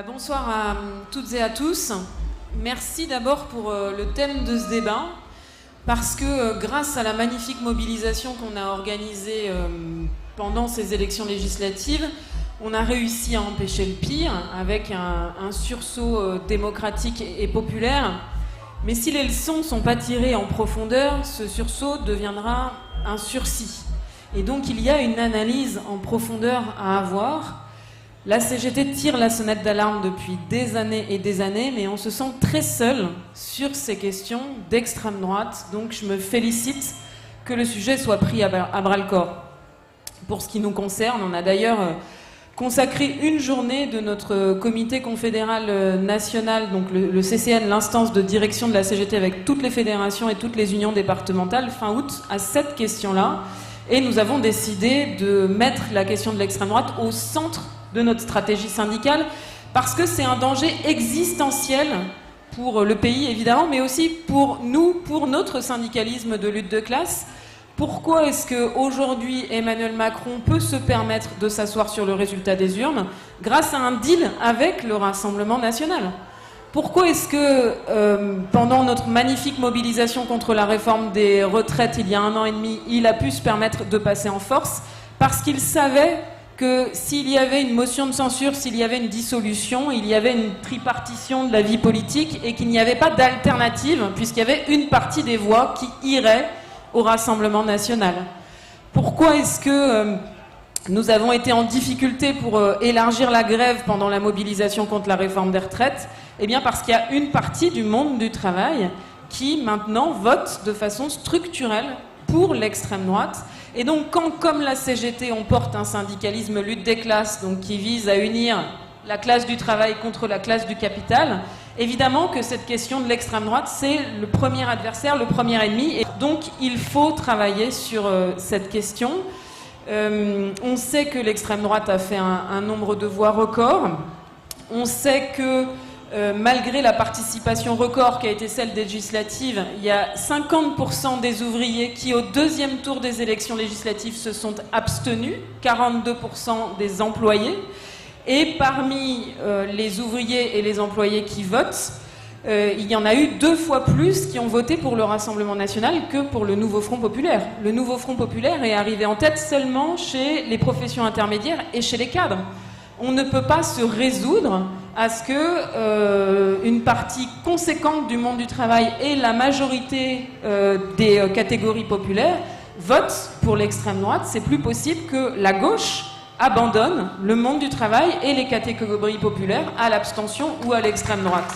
Bonsoir à toutes et à tous. Merci d'abord pour le thème de ce débat, parce que grâce à la magnifique mobilisation qu'on a organisée pendant ces élections législatives, on a réussi à empêcher le pire avec un sursaut démocratique et populaire. Mais si les leçons ne sont pas tirées en profondeur, ce sursaut deviendra un sursis. Et donc il y a une analyse en profondeur à avoir. La CGT tire la sonnette d'alarme depuis des années, mais on se sent très seul sur ces questions d'extrême droite. Donc je me félicite que le sujet soit pris à bras-le-corps. Pour ce qui nous concerne, on a d'ailleurs consacré une journée de notre comité confédéral national, donc le CCN, l'instance de direction de la CGT avec toutes les fédérations et toutes les unions départementales, fin août, à cette question-là. Et nous avons décidé de mettre la question de l'extrême droite au centre de notre stratégie syndicale, parce que c'est un danger existentiel pour le pays, évidemment, mais aussi pour nous, pour notre syndicalisme de lutte de classe. Pourquoi est-ce qu'aujourd'hui Emmanuel Macron peut se permettre de s'asseoir sur le résultat des urnes grâce à un deal avec le Rassemblement national? Pourquoi est-ce que pendant notre magnifique mobilisation contre la réforme des retraites il y a 1 an et demi, il a pu se permettre de passer en force? Parce qu'il savait que s'il y avait une motion de censure, s'il y avait une dissolution, il y avait une tripartition de la vie politique et qu'il n'y avait pas d'alternative, puisqu'il y avait une partie des voix qui irait au Rassemblement national. Pourquoi est-ce que nous avons été en difficulté pour élargir la grève pendant la mobilisation contre la réforme des retraites? Eh bien parce qu'il y a une partie du monde du travail qui maintenant vote de façon structurelle pour l'extrême droite. Et donc quand, comme la CGT, on porte un syndicalisme lutte des classes, donc qui vise à unir la classe du travail contre la classe du capital, évidemment que cette question de l'extrême droite, c'est le premier adversaire, le premier ennemi. Et donc il faut travailler sur cette question. On sait que l'extrême droite a fait un nombre de voix record. On sait que malgré la participation record qui a été celle des législatives, il y a 50% des ouvriers qui, au deuxième tour des élections législatives, se sont abstenus, 42% des employés. Et parmi les ouvriers et les employés qui votent, il y en a eu 2 fois plus qui ont voté pour le Rassemblement national que pour le Nouveau Front populaire. Le Nouveau Front populaire est arrivé en tête seulement chez les professions intermédiaires et chez les cadres. On ne peut pas se résoudre à ce que une partie conséquente du monde du travail et la majorité des catégories populaires votent pour l'extrême droite. C'est plus possible que la gauche abandonne le monde du travail et les catégories populaires à l'abstention ou à l'extrême droite.